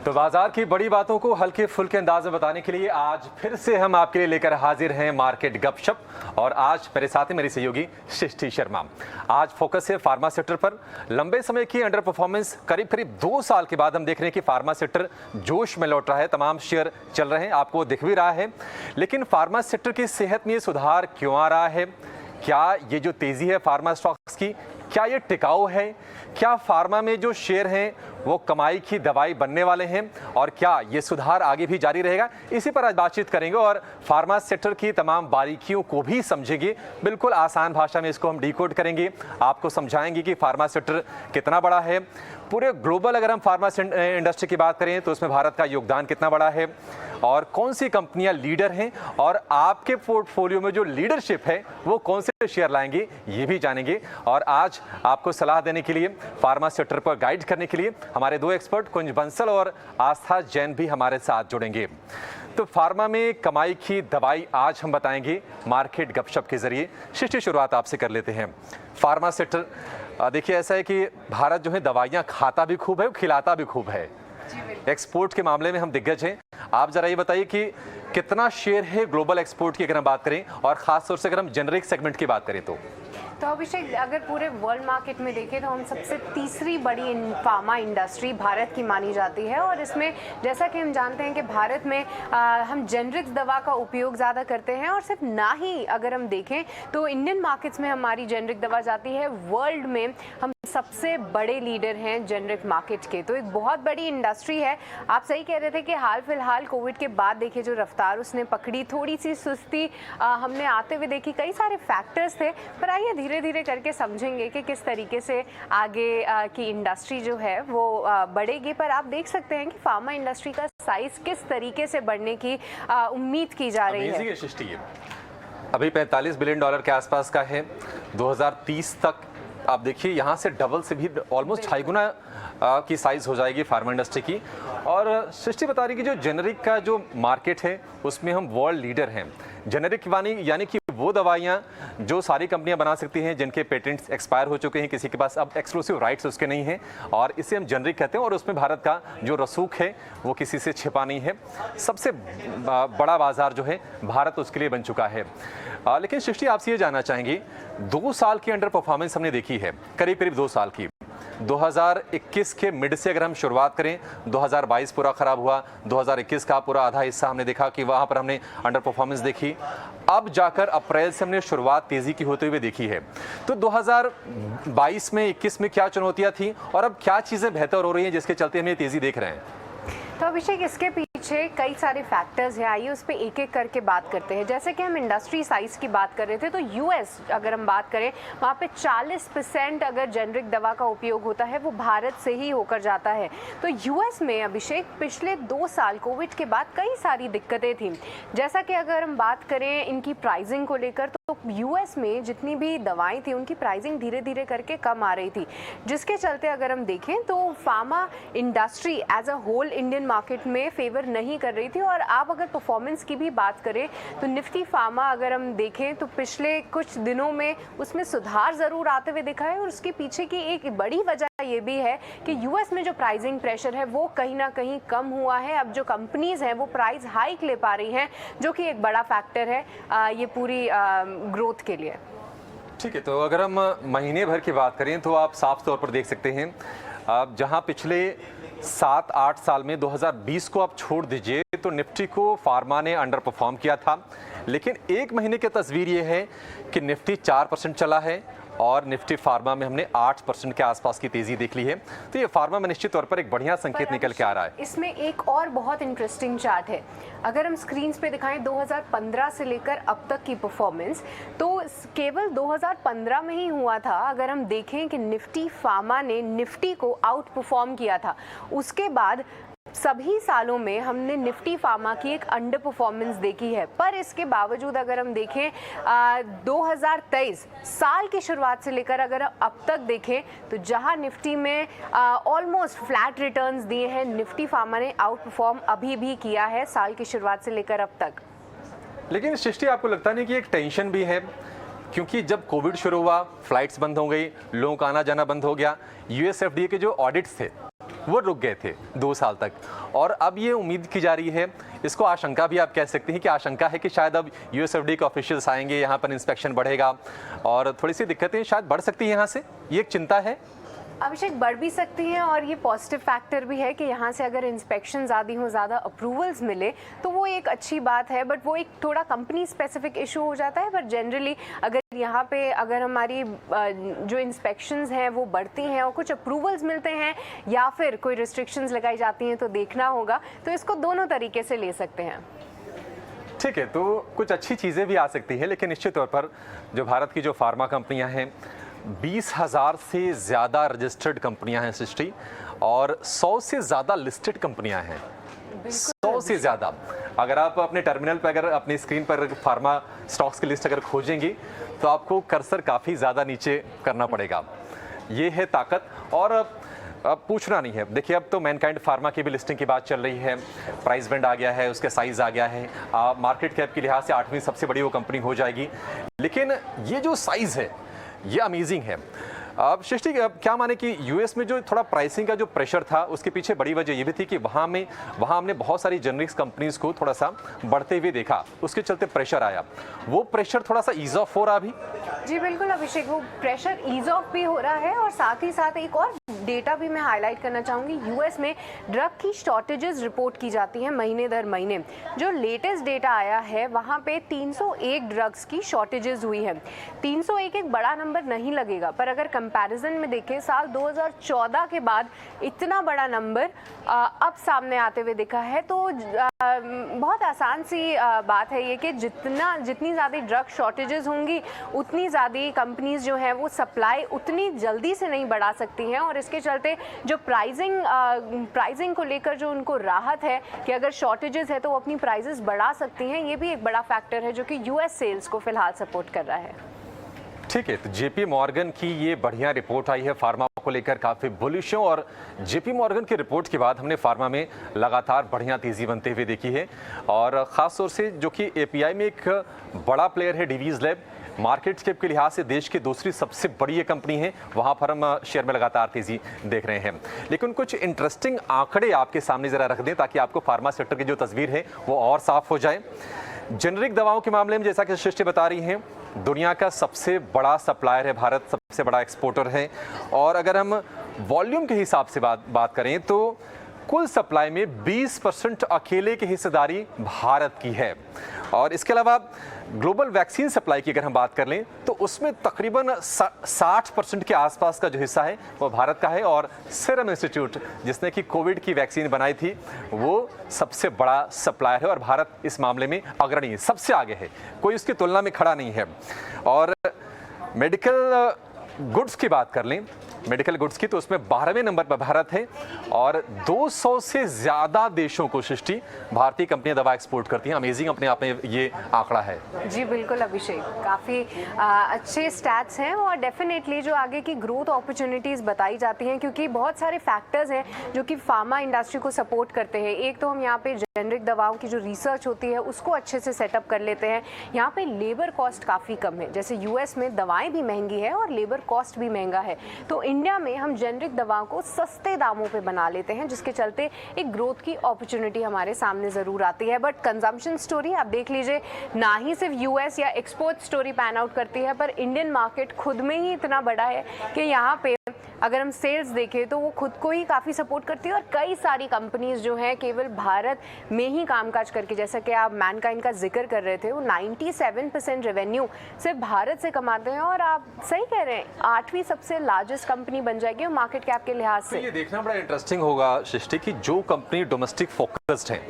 तो बाजार की बड़ी बातों को हल्के फुल्के अंदाज में बताने के लिए आज फिर से हम आपके लिए लेकर हाजिर हैं मार्केट गपशप। और आज मेरे साथ ही मेरी सहयोगी सृष्टि शर्मा। आज फोकस है फार्मा सेक्टर पर। लंबे समय की अंडर परफॉर्मेंस करीब 2 साल के बाद हम देख रहे हैं कि फार्मा सेक्टर जोश में लौट रहा है। तमाम शेयर चल रहे हैं, आपको दिख भी रहा है। लेकिन फार्मा सेक्टर की सेहत में सुधार क्यों आ रहा है? क्या ये जो तेजी है फार्मा स्टॉक्स की, क्या ये टिकाऊ है? क्या फार्मा में जो शेयर हैं वो कमाई की दवाई बनने वाले हैं? और क्या ये सुधार आगे भी जारी रहेगा? इसी पर आज बातचीत करेंगे और फार्मा सेक्टर की तमाम बारीकियों को भी समझेंगे। बिल्कुल आसान भाषा में इसको हम डिकोड करेंगे, आपको समझाएंगे कि फार्मा सेक्टर कितना बड़ा है। पूरे ग्लोबल अगर हम फार्मा इंडस्ट्री की बात करें तो उसमें भारत का योगदान कितना बड़ा है और कौन सी कंपनियां लीडर हैं, और आपके पोर्टफोलियो में जो लीडरशिप है वो कौन से शेयर लाएंगे, ये भी जानेंगे। और आज आपको सलाह देने के लिए, फार्मा सेक्टर पर गाइड करने के लिए हमारे 2 एक्सपर्ट कुंज बंसल और आस्था जैन भी हमारे साथ जुड़ेंगे। तो फार्मा में कमाई की दवाई आज हम बताएंगे मार्केट गपशप के जरिए। सृष्टि, शुरुआत आपसे कर लेते हैं। फार्मा सेक्टर देखिए ऐसा है कि भारत जो है दवाइयाँ खाता भी खूब है, खिलाता भी खूब है। एक्सपोर्ट के मामले में हम दिग्गज हैं। आप जरा ये बताइए कि कितना शेयर है ग्लोबल एक्सपोर्ट की अगर हम बात करें, और खास तौर से अगर हम जेनरिक सेगमेंट की बात करें तो अभिषेक, अगर पूरे वर्ल्ड मार्केट में देखें तो हम सबसे तीसरी बड़ी फार्मा इंडस्ट्री भारत की मानी जाती है। और इसमें जैसा कि हम जानते हैं कि भारत में हम जेनरिक्स दवा का उपयोग ज़्यादा करते हैं। और सिर्फ ना ही अगर हम देखें तो इंडियन मार्केट्स में हमारी जेनरिक दवा जाती है। वर्ल्ड में हम सबसे बड़े लीडर हैं जेनरिक मार्केट के। तो एक बहुत बड़ी इंडस्ट्री है। आप सही कह रहे थे कि हाल फिलहाल कोविड के बाद देखिए जो रफ्तार उसने पकड़ी, थोड़ी सी सुस्ती हमने आते हुए देखी। कई सारे फैक्टर्स थे, पर आइए धीरे धीरे करके समझेंगे कि किस तरीके से आगे की इंडस्ट्री जो है वो बढ़ेगी। पर आप देख सकते हैं कि फार्मा इंडस्ट्री का साइज किस तरीके से बढ़ने की उम्मीद की जा रही है। अभी $45 बिलियन के आसपास का है। 2030 तक आप देखिए यहाँ से डबल से भी ऑलमोस्ट 2.5 गुना की साइज हो जाएगी फार्मा इंडस्ट्री की। और सृष्टि बता रही कि जो जेनरिक का जो मार्केट है उसमें हम वर्ल्ड लीडर हैं। जेनरिक यानी कि वो दवाइयाँ जो सारी कंपनियां बना सकती हैं, जिनके पेटेंट्स एक्सपायर हो चुके हैं, किसी के पास अब एक्सक्लूसिव राइट्स उसके नहीं हैं, और इसे हम जेनरिक कहते हैं। और उसमें भारत का जो रसूख है वो किसी से छिपा नहीं है। सबसे बड़ा बाजार जो है भारत उसके लिए बन चुका है। लेकिन सृष्टि, आपसे ये जानना चाहेंगे, 2 साल की अंडर परफॉर्मेंस हमने देखी है, करीब 2 साल की। 2021 के मिड से अगर हम शुरुआत करें, 2022 पूरा खराब हुआ, 2021 का पूरा आधा हिस्सा हमने देखा कि वहां पर हमने अंडर परफॉर्मेंस देखी। अब जाकर अप्रैल से हमने शुरुआत तेजी की होते हुए देखी है। तो 2022 में 21 में क्या चुनौतियां थी और अब क्या चीजें बेहतर हो रही हैं जिसके चलते हम ये तेजी देख रहे हैं? तो अभिषेक, इसके पीछे कई सारे फैक्टर्स हैं। आइए उस पर एक एक करके बात करते हैं। जैसे कि हम इंडस्ट्री साइज की बात कर रहे थे तो यूएस अगर हम बात करें, वहाँ पे 40% अगर जेनरिक दवा का उपयोग होता है वो भारत से ही होकर जाता है। तो यूएस में अभिषेक पिछले 2 साल कोविड के बाद कई सारी दिक्कतें थी। जैसा कि अगर हम बात करें इनकी प्राइसिंग को लेकर, तो यूएस में जितनी भी दवाएं थी उनकी प्राइसिंग धीरे धीरे करके कम आ रही थी, जिसके चलते अगर हम देखें तो pharma industry as a whole Indian market में फेवर नहीं कर रही थी। और आप अगर परफॉर्मेंस की भी बात करें तो निफ्टी फार्मा अगर हम देखें तो पिछले कुछ दिनों में उसमें सुधार ज़रूर आते हुए दिखा है। और उसके पीछे की एक बड़ी वजह ये भी है कि यूएस में जो प्राइसिंग प्रेशर है वो कहीं ना कहीं कम हुआ है। अब जो कंपनीज हैं वो प्राइस हाइक ले पा रही हैं, जो कि एक बड़ा फैक्टर है ये पूरी ग्रोथ के लिए। ठीक है, तो अगर हम महीने भर की बात करें तो आप साफ तौर पर देख सकते हैं, आप जहां पिछले 7-8 साल में 2020 को आप छोड़ दीजिए तो निफ्टी को फार्मा ने अंडर परफॉर्म किया था। लेकिन एक महीने की तस्वीर ये है कि निफ्टी 4% चला है और निफ्टी फार्मा में हमने 8% के आसपास की तेजी देख ली है। तो ये फार्मा में निश्चित तौर पर एक बढ़िया संकेत निकल के आ रहा है। इसमें एक और बहुत इंटरेस्टिंग चार्ट है। अगर हम स्क्रीन पे दिखाएं 2015 से लेकर अब तक की परफॉर्मेंस, तो केवल 2015 में ही हुआ था अगर हम देखें कि निफ्टी फार्मा ने निफ्टी को आउट परफॉर्म किया था। उसके बाद सभी सालों में हमने निफ्टी फार्मा की एक अंडर परफॉर्मेंस देखी है। पर इसके बावजूद अगर हम देखें 2023 साल की शुरुआत से लेकर अगर अब तक देखें तो जहां निफ्टी में ऑलमोस्ट फ्लैट रिटर्न्स दिए हैं, निफ्टी फार्मा ने आउट परफॉर्म अभी भी किया है साल की शुरुआत से लेकर अब तक। लेकिन सृष्टि, आपको लगता नहीं कि एक टेंशन भी है? क्योंकि जब कोविड शुरू हुआ, फ्लाइट्स बंद हो गई, लोगों का आना जाना बंद हो गया, यूएस एफडीए के जो ऑडिट्स थे वो रुक गए थे 2 साल तक, और अब ये उम्मीद की जा रही है, इसको आशंका भी आप कह सकते हैं कि आशंका है कि शायद अब यूएसएफडी के ऑफिशियल्स आएंगे, यहाँ पर इंस्पेक्शन बढ़ेगा और थोड़ी सी दिक्कतें शायद बढ़ सकती हैं यहाँ से, ये एक चिंता है। अभिषेक, बढ़ भी सकती हैं और ये पॉजिटिव फैक्टर भी है कि यहाँ से अगर इंस्पेक्शन आदि हो, ज़्यादा अप्रूवल्स मिले तो वो एक अच्छी बात है, बट वो एक थोड़ा कंपनी स्पेसिफिक इशू हो जाता है। बट जनरली अगर यहाँ पे अगर हमारी जो इंस्पेक्शंस हैं वो बढ़ती हैं और कुछ अप्रूवल्स मिलते हैं या फिर कोई रिस्ट्रिक्शंस लगाई जाती हैं तो देखना होगा, तो इसको दोनों तरीके से ले सकते हैं। ठीक है, तो कुछ अच्छी चीज़ें भी आ सकती हैं, लेकिन निश्चित तौर पर जो भारत की जो फार्मा कंपनियां हैं, 20,000 से ज़्यादा रजिस्टर्ड कंपनियां हैं सृष्टि, और 100 से ज़्यादा लिस्टेड कंपनियां हैं, 100 से ज़्यादा। अगर आप अपने टर्मिनल पर, अगर अपनी स्क्रीन पर फार्मा स्टॉक्स की लिस्ट अगर खोजेंगे तो आपको कर्सर काफ़ी ज़्यादा नीचे करना पड़ेगा। ये है ताकत, और अब पूछना नहीं है। देखिए, अब तो मैनकाइंड फार्मा की भी लिस्टिंग की बात चल रही है, प्राइस बैंड आ गया है, उसका साइज़ आ गया है, मार्केट कैप के लिहाज से 8वीं सबसे बड़ी वो कंपनी हो जाएगी। लेकिन ये जो साइज़ है ये अमेजिंग है। अब सृष्टि, क्या माने कि यूएस में जो थोड़ा प्राइसिंग का जो प्रेशर था, उसके पीछे बड़ी वजह ये भी थी कि वहाँ हमने बहुत सारी जेनरिक्स कंपनीज को थोड़ा सा बढ़ते हुए देखा, उसके चलते प्रेशर आया। वो प्रेशर थोड़ा सा ईज ऑफ हो रहा अभी? जी बिल्कुल अभिषेक, वो प्रेशर ईज ऑफ भी हो रहा है, और साथ ही साथ एक और डेटा भी मैं हाईलाइट करना चाहूँगी। यूएस में ड्रग की शॉर्टेजेस रिपोर्ट की जाती हैं महीने दर महीने। जो लेटेस्ट डेटा आया है वहाँ पे 301 ड्रग्स की शॉर्टेजेस हुई है। 301 एक बड़ा नंबर नहीं लगेगा, पर अगर कंपैरिजन में देखें साल 2014 के बाद इतना बड़ा नंबर अब सामने आते हुए दिखा है, तो बहुत आसान सी बात है ये कि जितनी ज़्यादा ड्रग शॉर्टेजेस होंगी उतनी ज़्यादा कंपनीज जो हैं वो सप्लाई उतनी जल्दी से नहीं बढ़ा सकती हैं, और इसके चलते जो प्राइसिंग को लेकर जो उनको राहत है कि अगर शॉर्टेजेस है तो वो अपनी प्राइसेस बढ़ा सकती हैं, ये भी एक बड़ा फैक्टर है जो कि यूएस सेल्स को फिलहाल सपोर्ट कर रहा है। ठीक है, तो जेपी मॉर्गन की ये बढ़िया रिपोर्ट आई है फार्मा को लेकर, काफ़ी बुलिश है, और जेपी मॉर्गन की रिपोर्ट के बाद हमने फार्मा में लगातार बढ़िया तेज़ी बनते हुए देखी है, और ख़ास तौर से जो कि एपीआई में एक बड़ा प्लेयर है डिवीज़ लैब, मार्केट कैप के लिहाज से देश की दूसरी सबसे बड़ी ये कंपनी है, वहाँ पर हम शेयर में लगातार तेज़ी देख रहे हैं। लेकिन कुछ इंटरेस्टिंग आंकड़े आपके सामने ज़रा रख दें ताकि आपको फार्मा सेक्टर की जो तस्वीर है वो और साफ हो जाए। जेनरिक दवाओं के मामले में जैसा कि सृष्टि बता रही हैं, दुनिया का सबसे बड़ा सप्लायर है भारत, सबसे बड़ा एक्सपोर्टर है, और अगर हम वॉल्यूम के हिसाब से बात करें तो कुल सप्लाई में 20% अकेले की हिस्सेदारी भारत की है। और इसके अलावा ग्लोबल वैक्सीन सप्लाई की अगर हम बात कर लें तो उसमें तकरीबन 60% के आसपास का जो हिस्सा है वो भारत का है, और सीरम इंस्टीट्यूट जिसने कि कोविड की वैक्सीन बनाई थी वो सबसे बड़ा सप्लायर है, और भारत इस मामले में अग्रणी है, सबसे आगे है, कोई उसकी तुलना में खड़ा नहीं है। और मेडिकल गुड्स की बात कर लें, मेडिकल गुड्स की, तो उसमें 12वें नंबर पर भारत है, और 200 से ज़्यादा देशों को सृष्टि भारतीय कंपनियां दवा एक्सपोर्ट करती हैं। अमेजिंग अपने आप में ये आंकड़ा है। जी बिल्कुल अभिषेक, काफ़ी अच्छे स्टैट्स हैं, और डेफिनेटली जो आगे की ग्रोथ अपॉर्चुनिटीज़ बताई जाती हैं, क्योंकि बहुत सारे फैक्टर्स हैं जो कि फार्मा इंडस्ट्री को सपोर्ट करते हैं। एक तो हम यहाँ पे जेनरिक दवाओं की जो रिसर्च होती है उसको अच्छे से सेटअप कर लेते हैं। यहाँ पे लेबर कॉस्ट काफ़ी कम है, जैसे यूएस में दवाएं भी महंगी है और लेबर कॉस्ट भी महंगा है, तो इंडिया में हम जेनरिक दवाओं को सस्ते दामों पे बना लेते हैं, जिसके चलते एक ग्रोथ की अपॉर्चुनिटी हमारे सामने ज़रूर आती है। बट कंजम्पशन स्टोरी आप देख लीजिए, ना ही सिर्फ यूएस या एक्सपोर्ट स्टोरी पैन आउट करती है, पर इंडियन मार्केट खुद में ही इतना बड़ा है कि यहाँ पे अगर हम सेल्स देखें तो वो खुद को ही काफ़ी सपोर्ट करती है, और कई सारी कंपनीज जो हैं केवल भारत में ही कामकाज करके, जैसा कि आप मैनकाइंड का जिक्र कर रहे थे, वो 97% रेवेन्यू सिर्फ भारत से कमाते हैं, और आप सही कह रहे हैं 8वीं सबसे लार्जेस्ट कंपनी बन जाएगी मार्केट कैप के लिहाज से। तो ये देखना बड़ा इंटरेस्टिंग होगा सृष्टि कि जो कंपनी डोमेस्टिक फोकस्ड है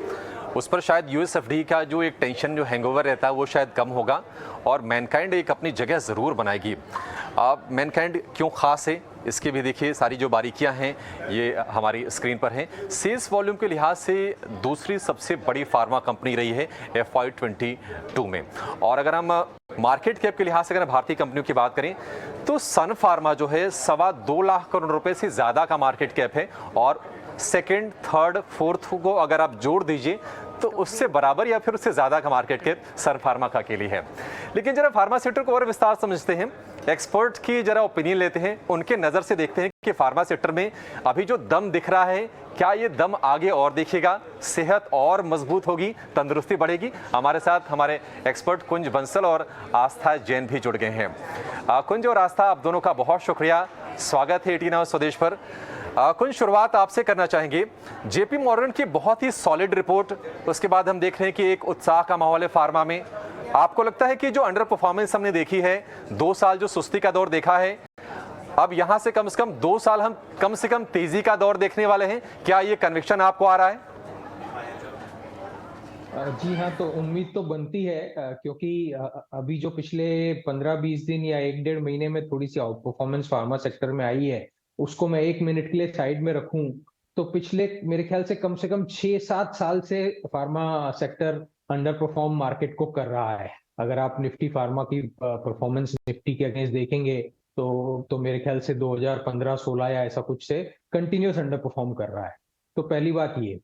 उस पर शायद यूएसएफडी का जो एक टेंशन, जो हैंगओवर रहता है वो शायद कम होगा, और मैनकाइंड एक अपनी जगह ज़रूर बनाएगी। अब मैनकाइंड क्यों ख़ास है इसकी भी देखिए, सारी जो बारीकियां हैं ये हमारी स्क्रीन पर हैं। सेल्स वॉल्यूम के लिहाज से दूसरी सबसे बड़ी फार्मा कंपनी रही है FY22 में, और अगर हम मार्केट कैप के लिहाज से अगर भारतीय कंपनियों की बात करें तो सन फार्मा जो है 2.25 लाख करोड़ रुपए से ज़्यादा का मार्केट कैप है, और सेकेंड, थर्ड, फोर्थ को अगर आप जोड़ दीजिए तो तो उससे बराबर या फिर उससे ज़्यादा का मार्केट कैप सन फार्मा का अकेली है। लेकिन जरा फार्मा सेक्टर को और विस्तार समझते हैं, एक्सपर्ट की जरा ओपिनियन लेते हैं, उनके नज़र से देखते हैं कि फार्मा सेक्टर में अभी जो दम दिख रहा है, क्या ये दम आगे और दिखेगा, सेहत और मजबूत होगी, तंदुरुस्ती बढ़ेगी। हमारे साथ हमारे एक्सपर्ट कुंज बंसल और आस्था जैन भी जुड़ गए हैं। कुंज और आस्था, आप दोनों का बहुत शुक्रिया, स्वागत है 18 आवर्स स्वदेश पर। कुंज, शुरुआत आपसे करना चाहेंगे। जेपी मॉर्गन की बहुत ही सॉलिड रिपोर्ट, उसके बाद हम देख रहे हैं कि एक उत्साह का माहौल है फार्मा में। आपको लगता है कि जो अंडर परफॉर्मेंस हमने देखी है, 2 साल जो सुस्ती का दौर देखा है, अब यहां से कम 2 साल हम कम से कम तेजी का दौर देखने वाले हैं, क्या ये कन्विक्शन आपको आ रहा है? जी हाँ, तो उम्मीद तो बनती है, क्योंकि अभी जो पिछले 15-20 दिन या 1-1.5 महीने में थोड़ी सी आउट परफॉर्मेंस फार्मा सेक्टर में आई है, उसको मैं 1 मिनट के लिए साइड में रखूं तो पिछले मेरे ख्याल से कम 6-7 साल से pharma sector under perform market को कर रहा है। अगर आप निफ्टी फार्मा की परफॉर्मेंस निफ्टी के अगेंस्ट देखेंगे तो मेरे ख्याल से 2015-16 या ऐसा कुछ से कंटिन्यूस अंडर परफॉर्म कर रहा है। तो पहली बात ये।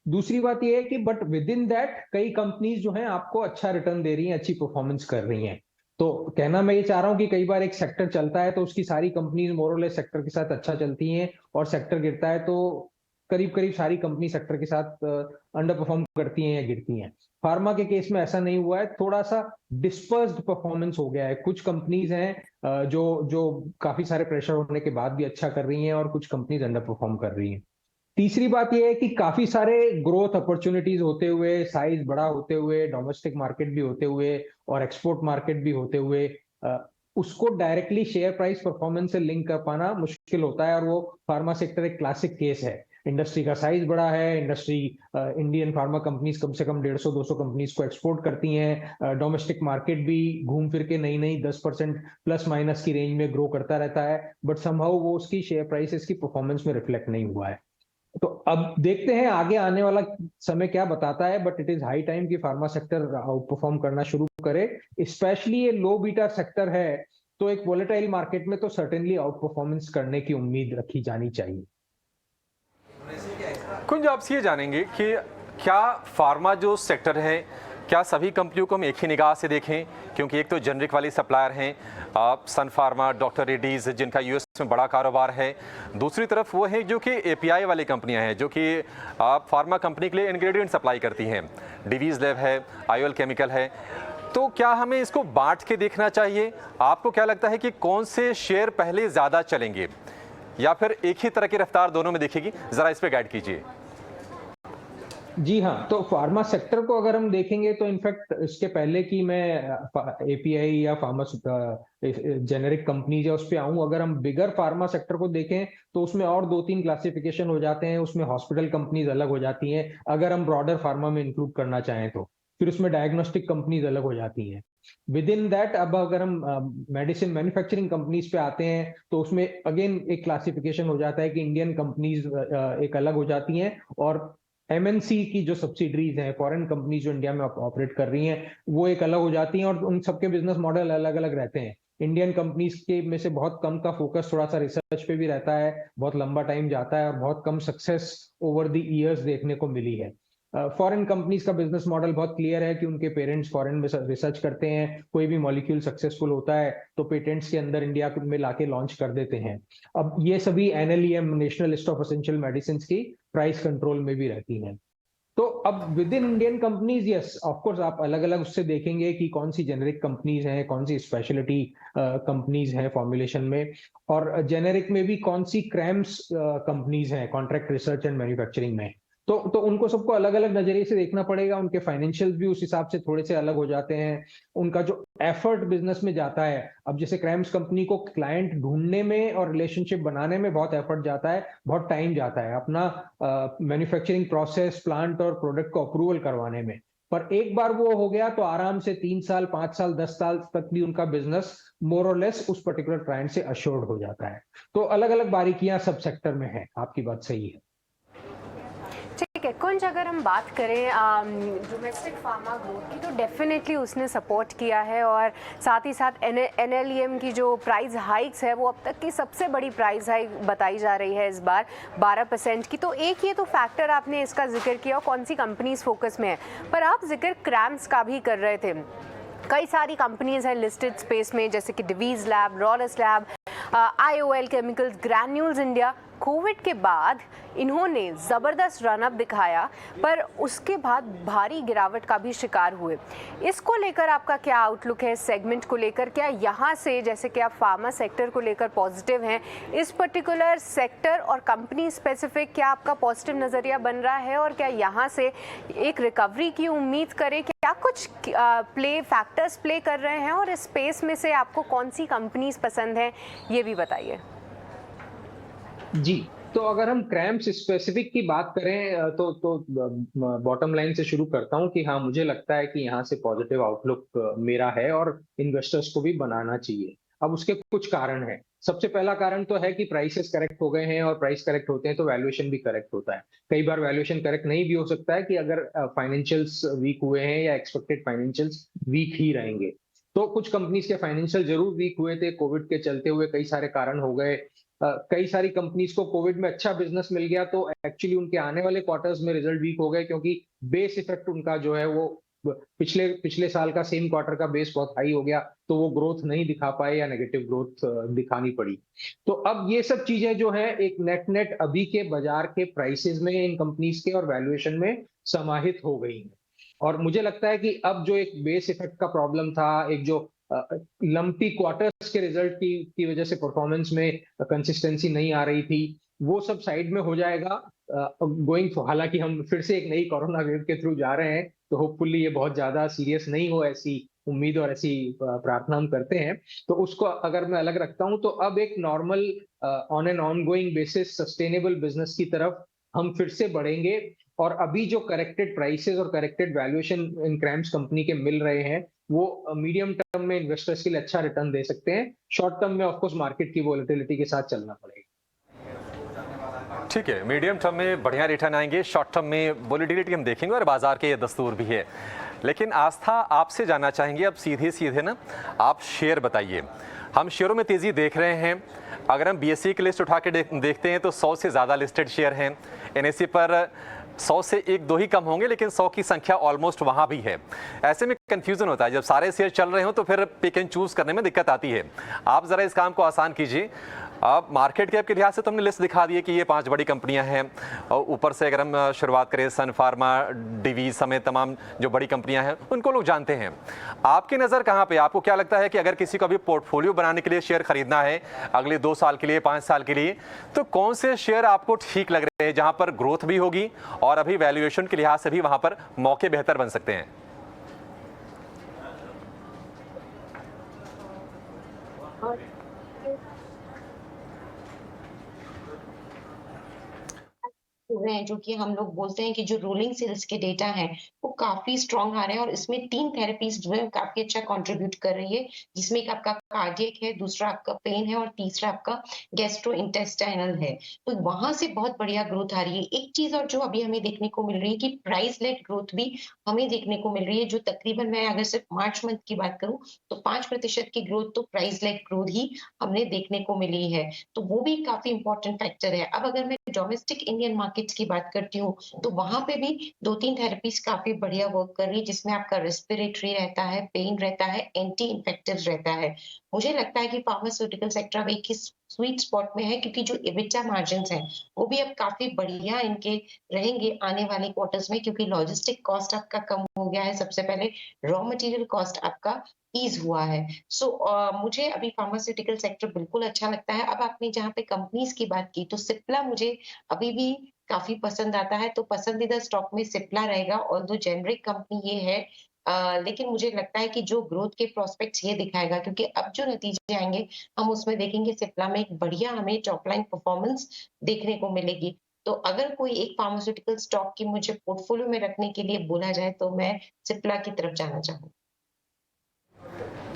दूसरी बात यह है कि बट विद इन दैट कई कंपनीज जो हैं आपको अच्छा रिटर्न दे रही हैं, अच्छी परफॉर्मेंस कर रही हैं। तो कहना मैं ये चाह रहा हूं कि कई बार एक सेक्टर चलता है तो उसकी सारी कंपनीज मोरलेस सेक्टर के साथ अच्छा चलती हैं, और सेक्टर गिरता है तो करीब करीब सारी कंपनी सेक्टर के साथ अंडर परफॉर्म करती हैं या गिरती हैं। फार्मा के केस में ऐसा नहीं हुआ है, थोड़ा सा डिस्पर्स्ड परफॉर्मेंस हो गया है। कुछ कंपनीज हैं जो काफी सारे प्रेशर होने के बाद भी अच्छा कर रही हैं, और कुछ कंपनीज अंडर परफॉर्म कर रही हैं। तीसरी बात यह है कि काफी सारे ग्रोथ अपॉर्चुनिटीज होते हुए, साइज बड़ा होते हुए, डोमेस्टिक मार्केट भी होते हुए और एक्सपोर्ट मार्केट भी होते हुए, उसको डायरेक्टली शेयर प्राइस परफॉर्मेंस से लिंक कर पाना मुश्किल होता है। और वो फार्मा सेक्टर एक क्लासिक केस है। इंडस्ट्री का साइज बड़ा है, इंडियन फार्मा कंपनीज कम से कम 150-200 कंपनीज को एक्सपोर्ट करती हैं, डोमेस्टिक मार्केट भी घूम फिर के नई 10% प्लस माइनस की रेंज में ग्रो करता रहता है, बट समहाउ वो उसकी शेयर प्राइसेस की परफॉर्मेंस में रिफ्लेक्ट नहीं हुआ है। तो अब देखते हैं आगे आने वाला समय क्या बताता है, but it is high time कि फार्मा सेक्टर आउट परफॉर्म करना शुरू करे। स्पेशली ये लो बीटा सेक्टर है, तो एक वोलेटाइल मार्केट में तो सर्टेनली आउट परफॉर्मेंस करने की उम्मीद रखी जानी चाहिए। कुंज, आपसे ये जानेंगे कि क्या फार्मा जो सेक्टर है, क्या सभी कंपनियों को हम एक ही निगाह से देखें? क्योंकि एक तो जेनरिक वाली सप्लायर हैं, सन फार्मा, डॉक्टर रेड्डीज, जिनका यूएस में बड़ा कारोबार है। दूसरी तरफ वो हैं जो कि एपीआई वाली कंपनियां हैं, जो कि फार्मा कंपनी के लिए इंग्रेडिएंट सप्लाई करती हैं। डिवीज लैब है, आईओएल केमिकल है। तो क्या हमें इसको बांट के देखना चाहिए? आपको क्या लगता है कि कौन से शेयर पहले ज़्यादा चलेंगे, या फिर एक ही तरह की रफ्तार दोनों में दिखेगी? ज़रा इस पर गाइड कीजिए। जी हाँ, तो फार्मा सेक्टर को अगर हम देखेंगे तो इनफैक्ट इसके पहले कि मैं एपीआई या फार्मा जेनेरिक कंपनीज है उस पे आऊं, अगर हम बिगर फार्मा सेक्टर को देखें तो उसमें और 2-3 क्लासिफिकेशन हो जाते हैं। उसमें हॉस्पिटल कंपनीज अलग हो जाती हैं, अगर हम ब्रॉडर फार्मा में इंक्लूड करना चाहें तो। फिर उसमें डायग्नोस्टिक कंपनीज अलग हो जाती हैं। विद इन दैट अब अगर हम मेडिसिन मैन्युफैक्चरिंग कंपनीज पे आते हैं तो उसमें अगेन एक क्लासिफिकेशन हो जाता है कि इंडियन कंपनीज एक अलग हो जाती हैं, और एमएनसी की जो सब्सिडरीज हैं, फॉरेन कंपनीज जो इंडिया में ऑपरेट कर रही हैं, वो एक अलग हो जाती हैं, और उन सबके बिजनेस मॉडल अलग अलग रहते हैं। इंडियन कंपनीज के में से बहुत कम का फोकस थोड़ा सा रिसर्च पे भी रहता है, बहुत लंबा टाइम जाता है, और बहुत कम सक्सेस ओवर द ईयर्स देखने को मिली है। फॉरेन कंपनीज का बिजनेस मॉडल बहुत क्लियर है कि उनके पेरेंट्स फॉरेन में रिसर्च करते हैं, कोई भी मॉलिक्यूल सक्सेसफुल होता है तो पेटेंट्स के अंदर इंडिया में लाके लॉन्च कर देते हैं। अब ये सभी NLEM, national list of essential medicine की प्राइस कंट्रोल में भी रहती हैं। तो अब with in Indian companies, yes of course आप अलग अलग उससे देखेंगे कि कौन सी जेनेरिक कंपनीज हैं, कौन सी स्पेशलिटी कंपनीज हैं फॉर्मुलेशन में, और जेनेरिक में भी कौन सी क्रैम्स कंपनीज हैं कॉन्ट्रैक्ट रिसर्च एंड मैन्युफैक्चरिंग में। तो उनको सबको अलग अलग नजरिए से देखना पड़ेगा। उनके फाइनेंशियल्स भी उस हिसाब से थोड़े से अलग हो जाते हैं। उनका जो एफर्ट बिजनेस में जाता है, अब जैसे क्रैम्स कंपनी को क्लाइंट ढूंढने में और रिलेशनशिप बनाने में बहुत एफर्ट जाता है, बहुत टाइम जाता है अपना मैन्युफैक्चरिंग प्रोसेस, प्लांट और प्रोडक्ट को अप्रूवल करवाने में। पर एक बार वो हो गया तो आराम से 3 साल, 5 साल, 10 साल तक भी उनका बिजनेस मोर और लेस उस पर्टिकुलर क्लाइंट से अश्योर्ड हो जाता है। तो अलग अलग बारीकियां सब सेक्टर में है, आपकी बात सही है। ठीक है कुंज, अगर हम बात करें डोमेस्टिक फार्मा ग्रोथ की तो डेफिनेटली उसने सपोर्ट किया है, और साथ ही साथ NLEM की जो प्राइस हाइक्स है वो अब तक की सबसे बड़ी प्राइस हाइक बताई जा रही है इस बार 12% की। तो एक ये तो फैक्टर आपने इसका जिक्र किया और कौन सी कंपनीज फोकस में है, पर आप जिक्र क्रैम्स का भी कर रहे थे। कई सारी कंपनीज हैं लिस्टेड स्पेस में, जैसे कि Divi's lab, Laurus lab, IOL chemicals, Granules India. Covid के बाद इन्होंने ज़बरदस्त रनअप दिखाया, पर उसके बाद भारी गिरावट का भी शिकार हुए। इसको लेकर आपका क्या आउटलुक है, सेगमेंट को लेकर? क्या यहाँ से, जैसे कि आप फार्मा सेक्टर को लेकर पॉजिटिव हैं, इस पर्टिकुलर सेक्टर और कंपनी स्पेसिफिक क्या आपका पॉजिटिव नज़रिया बन रहा है, और क्या यहाँ से एक रिकवरी की उम्मीद करें? क्या कुछ फैक्टर्स प्ले कर रहे हैं, और इस स्पेस में से आपको कौन सी कंपनीज पसंद हैं, ये भी बताइए। जी, तो अगर हम क्रैम्स स्पेसिफिक की बात करें तो बॉटम लाइन से शुरू करता हूं कि हाँ, मुझे लगता है कि यहाँ से पॉजिटिव आउटलुक मेरा है और इन्वेस्टर्स को भी बनाना चाहिए। अब उसके कुछ कारण हैं। सबसे पहला कारण तो है कि प्राइसेस करेक्ट हो गए हैं, और प्राइस करेक्ट होते हैं तो वैल्यूएशन भी करेक्ट होता है। कई बार वैल्यूएशन करेक्ट नहीं भी हो सकता है कि अगर फाइनेंशियल्स वीक हुए हैं या एक्सपेक्टेड फाइनेंशियल्स वीक ही रहेंगे। तो कुछ कंपनीज के फाइनेंशियल जरूर वीक हुए थे कोविड के चलते हुए, कई सारे कारण हो गए। कई सारी कंपनीज को कोविड में अच्छा बिजनेस मिल गया, तो एक्चुअली उनके आने वाले क्वार्टर्स में रिजल्ट वीक हो गए, क्योंकि बेस इफेक्ट उनका जो है वो पिछले पिछले साल का सेम क्वार्टर का बेस बहुत हाई हो गया, तो वो ग्रोथ नहीं दिखा पाए या नेगेटिव ग्रोथ दिखानी पड़ी। तो अब ये सब चीजें जो है एक नेट नेट अभी के बाजार के प्राइसेस में इन कंपनीज के और वैल्यूएशन में समाहित हो गई हैं। और मुझे लगता है कि अब जो एक बेस इफेक्ट का प्रॉब्लम था, एक जो लंपी क्वार्टर्स के रिजल्ट की वजह से परफॉर्मेंस में कंसिस्टेंसी नहीं आ रही थी, वो सब साइड में हो जाएगा गोइंग। हालांकि हम फिर से एक नई कोरोना वेव के थ्रू जा रहे हैं, तो होपफुली ये बहुत ज्यादा सीरियस नहीं हो, ऐसी उम्मीद और ऐसी प्रार्थना हम करते हैं। तो उसको अगर मैं अलग रखता हूं, तो अब एक normal on an on going basis sustainable business की तरफ हम फिर से बढ़ेंगे। और अभी जो करेक्टेड प्राइसेस और corrected valuation in cramps company के मिल रहे हैं, वो मीडियम टर्म में इन्वेस्टर्स के लिए अच्छा रिटर्न दे सकते हैं। शॉर्ट टर्म में ऑफकोर्स मार्केट की वोलेटिलिटी के साथ चलना पड़ेगा। ठीक है, मीडियम टर्म में बढ़िया रिटर्न आएंगे, शॉर्ट टर्म में वोलेटिलिटी हम देखेंगे और बाजार के ये दस्तूर भी है। लेकिन आस्था, आपसे जानना चाहेंगे अब सीधे सीधे ना, आप शेयर बताइए। हम शेयरों में तेज़ी देख रहे हैं। अगर हम BSE की लिस्ट उठा के देखते हैं तो 100 से ज़्यादा लिस्टेड शेयर हैं। NSE पर 100 से 1-2 ही कम होंगे, लेकिन 100 की संख्या ऑलमोस्ट वहाँ भी है। ऐसे में कंफ्यूजन होता है, जब सारे शेयर चल रहे हो तो फिर पिक एंड चूज करने में दिक्कत आती है। आप ज़रा इस काम को आसान कीजिए। अब मार्केट कैप के लिहाज से तो हमने लिस्ट दिखा दी है कि ये 5 बड़ी कंपनियां हैं, और ऊपर से अगर हम शुरुआत करें सन फार्मा, डिवीज समेत तमाम जो बड़ी कंपनियां हैं उनको लोग जानते हैं। आपकी नज़र कहाँ पे? आपको क्या लगता है कि अगर किसी को अभी पोर्टफोलियो बनाने के लिए शेयर खरीदना है अगले 2 साल के लिए, 5 साल के लिए, तो कौन से शेयर आपको ठीक लग रहे हैं जहां पर ग्रोथ भी होगी और अभी वैल्यूएशन के लिहाज से भी वहां पर मौके बेहतर बन सकते हैं? रहे हैं, जो कि हम लोग बोलते हैं कि जो रोलिंग सेल्स के डेटा हैं वो काफी स्ट्रांग आ रहे हैं, और इसमें 3 थेरेपीज जो है काफी अच्छा कंट्रीब्यूट कर रही है, जिसमें एक आपका कार्डियक है, दूसरा आपका पेन है, और तीसरा आपका गैस्ट्रोइंटेस्टाइनल है। तो वहां से बहुत बढ़िया ग्रोथ आ रही है। एक चीज और जो अभी हमें देखने को मिल रही है कि प्राइस लेड ग्रोथ भी हमें देखने को मिल रही है, जो तकरीबन, मैं अगर सिर्फ मार्च मंथ की बात करूं तो 5% की ग्रोथ तो प्राइस लेड ग्रोथ ही हमने देखने को मिली है। तो वो भी काफी इंपॉर्टेंट फैक्टर है। अब अगर मैं डोमेस्टिक इंडियन मार्केट्स की बात करती हूँ, तो वहां पे भी 2-3 थेरेपीज काफी बढ़िया वर्क कर रही है, जिसमें आपका रेस्पिरेटरी रहता है, पेन रहता है, एंटी इन्फेक्टिव रहता है। मुझे लगता है कि फार्मास्यूटिकल सेक्टर अब एक स्वीट स्पॉट में है, क्योंकि जो EBITDA मार्जिन्स हैं वो भी अब काफी बढ़िया इनके रहेंगे आने वाले क्वार्टर्स में, क्योंकि लॉजिस्टिक कॉस्ट आपका कम हो गया है। सबसे पहले रॉ मटेरियल कॉस्ट आपका ईज हुआ है। मुझे अभी फार्मास्यूटिकल सेक्टर बिल्कुल अच्छा लगता है। अब आपने जहाँ पे कंपनीज की बात की, तो सिप्ला मुझे अभी भी काफी पसंद आता है, तो पसंदीदा स्टॉक में सिप्ला रहेगा। ऑल्दो जेनरिक कंपनी ये है, लेकिन मुझे लगता है कि जो ग्रोथ के प्रोस्पेक्ट्स ये दिखाएगा, क्योंकि अब जो नतीजे आएंगे हम उसमें देखेंगे सिप्ला में एक बढ़िया हमें टॉप लाइन परफॉर्मेंस देखने को मिलेगी। तो अगर कोई एक फार्मास्यूटिकल स्टॉक की मुझे पोर्टफोलियो में रखने के लिए बोला जाए, तो मैं सिप्ला की तरफ जाना चाहूंगी।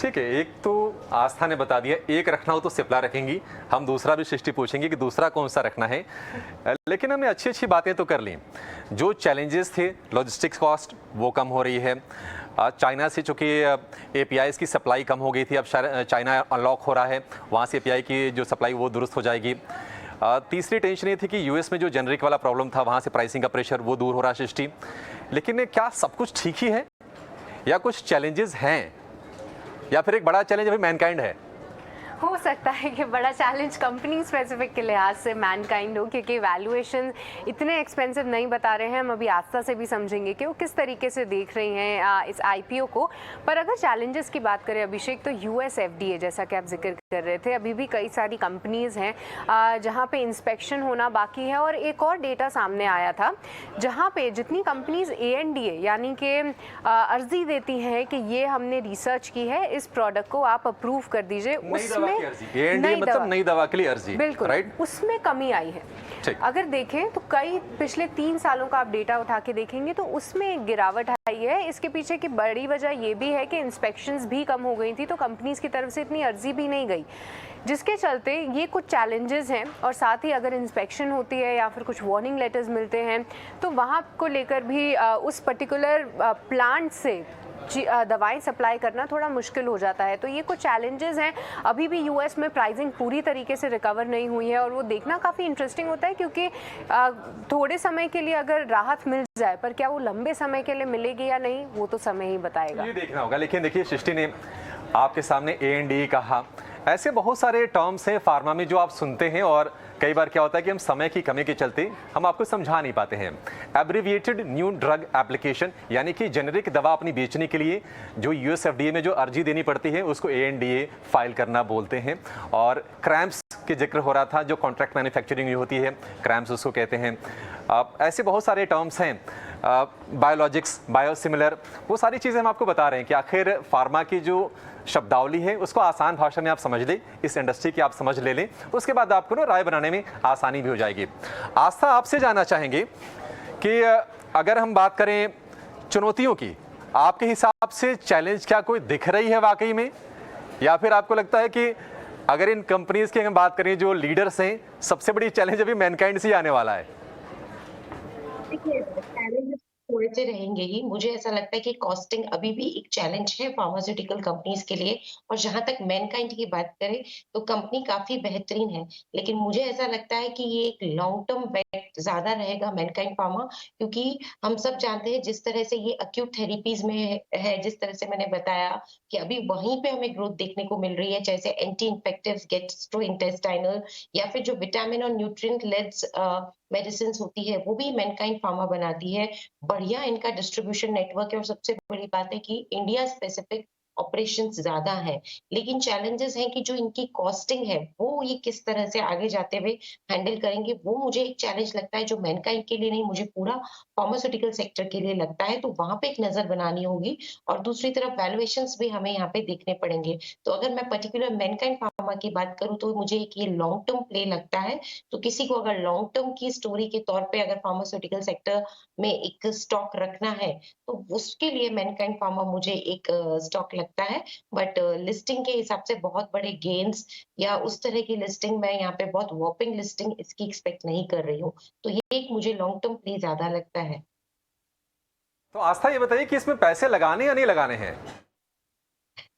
ठीक है, एक तो आस्था ने बता दिया, एक रखना हो तो सिप्ला रखेंगी, हम दूसरा भी सृष्टि पूछेंगे कि दूसरा कौन सा रखना है। लेकिन हमने अच्छी अच्छी बातें तो कर ली। जो चैलेंजेस थे, लॉजिस्टिक्स कॉस्ट वो कम हो रही है, चाइना से चूँकि एपीआईज़ की सप्लाई कम हो गई थी, अब चाइना अनलॉक हो रहा है, वहाँ से एपीआई की जो सप्लाई वो दुरुस्त हो जाएगी। तीसरी टेंशन ये थी कि यूएस में जो जेनरिक वाला प्रॉब्लम था, वहाँ से प्राइसिंग का प्रेशर वो दूर हो रहा है सृष्टि। लेकिन क्या सब कुछ ठीक ही है या कुछ चैलेंजेस हैं, या फिर एक बड़ा चैलेंज अभी मैनकाइंड है? हो सकता है कि बड़ा चैलेंज कंपनी स्पेसिफिक के लिहाज से मैनकाइंड हो, क्योंकि वैल्यूएशन इतने एक्सपेंसिव नहीं बता रहे हैं। हम अभी आस्था से भी समझेंगे कि वो किस तरीके से देख रही हैं इस आईपीओ को। पर अगर चैलेंजेस की बात करें अभिषेक, तो यूएस एफडीए जैसा कि आप जिक्र कर रहे थे, अभी भी कई सारी कंपनीज हैं जहां पे इंस्पेक्शन होना बाकी है। और एक और डेटा सामने आया था जहां पे जितनी कंपनीज एएनडीए यानी कि अर्जी देती हैं कि ये हमने रिसर्च की है, इस प्रोडक्ट को आप अप्रूव कर दीजिए, उसमें मतलब नई दवा के लिए अर्जी, बिल्कुल राइट, उसमें कमी आई है। अगर देखें तो कई पिछले 3 सालों का आप डेटा उठा के देखेंगे तो उसमें एक गिरावट आई है। इसके पीछे की बड़ी वजह ये भी है कि इंस्पेक्शंस भी कम हो गई थी, तो कंपनीज की तरफ से इतनी अर्जी भी नहीं गई, जिसके चलते ये कुछ चैलेंजेस हैं। और साथ ही अगर इंस्पेक्शन होती है या फिर कुछ वार्निंग लेटर्स मिलते हैं तो वहाँ को लेकर भी उस पर्टिकुलर प्लांट से दवाएं सप्लाई करना थोड़ा मुश्किल हो जाता है। तो ये कुछ चैलेंजेस हैं। अभी भी यूएस में प्राइसिंग पूरी तरीके से रिकवर नहीं हुई है और वो देखना काफ़ी इंटरेस्टिंग होता है, क्योंकि थोड़े समय के लिए अगर राहत मिल जाए, पर क्या वो लंबे समय के लिए मिलेगी या नहीं, वो तो समय ही बताएगा, ये देखना होगा। लेकिन देखिए, सृष्टि ने आपके सामने A&E कहा, ऐसे बहुत सारे टर्म्स हैं फार्मा में जो आप सुनते हैं और कई बार क्या होता है कि हम समय की कमी के चलते हम आपको समझा नहीं पाते हैं। एब्रिविएटेड न्यू ड्रग एप्लीकेशन, यानी कि जेनेरिक दवा अपनी बेचने के लिए जो यूएस एफडीए में जो अर्जी देनी पड़ती है उसको ANDA फाइल करना बोलते हैं। और क्रैम्प्स के जिक्र हो रहा था, जो कॉन्ट्रैक्ट मैन्युफैक्चरिंग होती है, क्रैम्प्स उसको कहते हैं। ऐसे बहुत सारे टर्म्स हैं, बायोलॉजिक्स, बायोसिमिलर, वो सारी चीज़ें हम आपको बता रहे हैं कि आखिर फार्मा की जो शब्दावली है उसको आसान भाषा में आप समझ लें, इस इंडस्ट्री की आप समझ ले लें, उसके बाद आपको ना राय बनाने में आसानी भी हो जाएगी। आस्था, आपसे जानना चाहेंगे कि अगर हम बात करें चुनौतियों की, आपके हिसाब से चैलेंज क्या कोई दिख रही है वाकई में, या फिर आपको लगता है कि अगर इन कंपनीज की हम बात करें जो लीडर्स हैं, सबसे बड़ी चैलेंज अभी मैनकाइंड से ही आने वाला है? चैलेंजेस थोड़े से रहेंगे ही। मुझे ऐसा लगता है कि कॉस्टिंग अभी भी एक चैलेंज है फार्मास्यूटिकल कंपनीज के लिए। और जहां तक मैनकाइंड की बात करें तो कंपनी काफी बेहतरीन है, लेकिन मुझे ऐसा लगता है कि ये एक लॉन्ग टर्म बेट ज्यादा रहेगा मैनकाइंड फार्मा, क्योंकि हम सब जानते हैं जिस तरह से ये एक्यूट थेरेपीज में है, जिस तरह से मैंने बताया कि अभी वहीं पे हमें ग्रोथ देखने को मिल रही है, जैसे एंटी इन्फेक्टिव्स, गैस्ट्रोइंटेस्टाइनल, या फिर जो विटामिन और न्यूट्रिएंट लेड्स मेडिसिन होती है वो भी मैनकाइंड फार्मा बनाती है। बढ़िया इनका डिस्ट्रीब्यूशन नेटवर्क है और सबसे बड़ी बात है कि इंडिया स्पेसिफिक ऑपरेशंस ज्यादा है। लेकिन चैलेंजेस हैं कि जो इनकी कॉस्टिंग है वो ये किस तरह से आगे जाते हुए हैंडल करेंगे, वो मुझे एक चैलेंज लगता है, जो मैनकाइंड के लिए नहीं, मुझे पूरा फार्मास्यूटिकल सेक्टर के लिए लगता है। तो वहां पे एक नजर बनानी होगी और दूसरी तरफ वैल्यूएशंस भी हमें यहाँ पे देखने पड़ेंगे। तो अगर मैं पर्टिकुलर मैनकाइंड फार्मा की बात करूँ तो मुझे एक ये लॉन्ग टर्म प्ले लगता है। तो किसी को अगर लॉन्ग टर्म की स्टोरी के तौर पे अगर फार्मास्यूटिकल सेक्टर में एक स्टॉक रखना है तो उसके लिए मैनकाइंड फार्मा मुझे एक स्टॉक लगता है। बट लिस्टिंग के हिसाब से बहुत बड़े गेन्स या उस तरह की लिस्टिंग, मैं यहाँ पे बहुत वॉपिंग लिस्टिंग इसकी एक्सपेक्ट नहीं कर रही हूँ। तो ये एक मुझे लॉन्ग टर्म प्ले ज्यादा लगता है। तो आस्था, ये बताइए कि इसमें पैसे लगाने या नहीं लगाने हैं?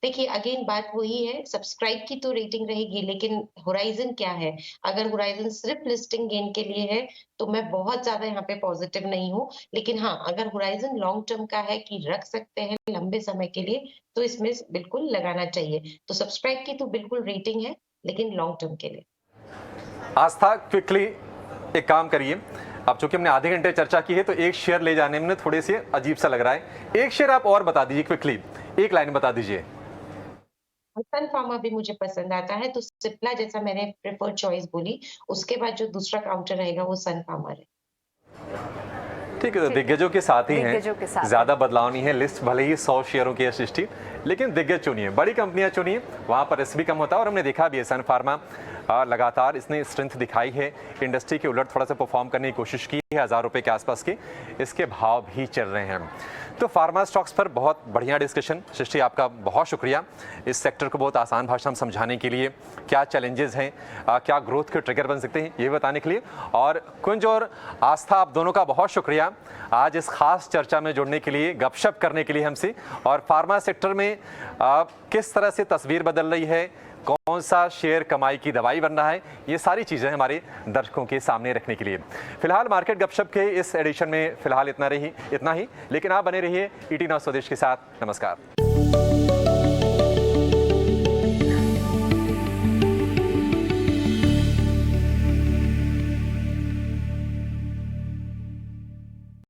देखिए, अगेन बात वही है, सब्सक्राइब की तो रेटिंग रहेगी, लेकिन होराइजन क्या है? अगर होराइजन सिर्फ लिस्टिंग गेन के लिए है तो मैं बहुत ज्यादा यहाँ पे पॉजिटिव नहीं हूँ। लेकिन हाँ, अगर होराइजन लॉन्ग टर्म का है कि रख सकते हैं लंबे समय के लिए, तो इसमें बिल्कुल लगाना चाहिए। तो सब्सक्राइब की तो बिल्कुल रेटिंग है, लेकिन लॉन्ग टर्म के लिए। आस्था, क्विकली एक काम करिए, अब चूंकि हमने आधे घंटे चर्चा की है तो एक शेयर ले जाने में थोड़े से अजीब सा लग रहा है। एक शेयर आप और बता दीजिए, क्विकली एक लाइन बता दीजिए। सन फार्मा भी मुझे पसंद आता है, तो सिप्ला जैसा मैंने प्रेफर्ड चॉइस बोली, उसके बाद जो दूसरा काउंटर रहेगा वो सन फार्मा है। ठीक है, तो दिग्गजों के साथ ही दिग्गजों के साथ हैं, ज्यादा बदलाव नहीं है। लिस्ट भले ही 100 शेयरों की है सृष्टि, लेकिन दिग्गज चुनिए, बड़ी कंपनियां चुनिए, वहां पर रिस्क भी कम होता है। और हमने देखा भी है सन फार्मा लगातार इसने स्ट्रेंथ दिखाई है, इंडस्ट्री के उलट थोड़ा सा परफॉर्म करने की कोशिश की है, 1000 रुपये के आसपास के इसके भाव भी चल रहे हैं। तो फार्मा स्टॉक्स पर बहुत बढ़िया डिस्कशन। सृष्टि, आपका बहुत शुक्रिया इस सेक्टर को बहुत आसान भाषा में समझाने के लिए, क्या चैलेंजेस हैं, क्या ग्रोथ के ट्रिगर बन सकते हैं, ये बताने के लिए। और कुंज और आस्था, आप दोनों का बहुत शुक्रिया आज इस खास चर्चा में जुड़ने के लिए, गपशप करने के लिए हमसे, और फार्मा सेक्टर में किस तरह से तस्वीर बदल रही है, कौन सा शेयर कमाई की दवाई बन रहा है, ये सारी चीज़ें हमारे दर्शकों के सामने रखने के लिए। फिलहाल मार्केट गपशप के इस एडिशन में फिलहाल इतना ही, लेकिन आप बने रहिए ET9 स्वदेश के साथ। नमस्कार।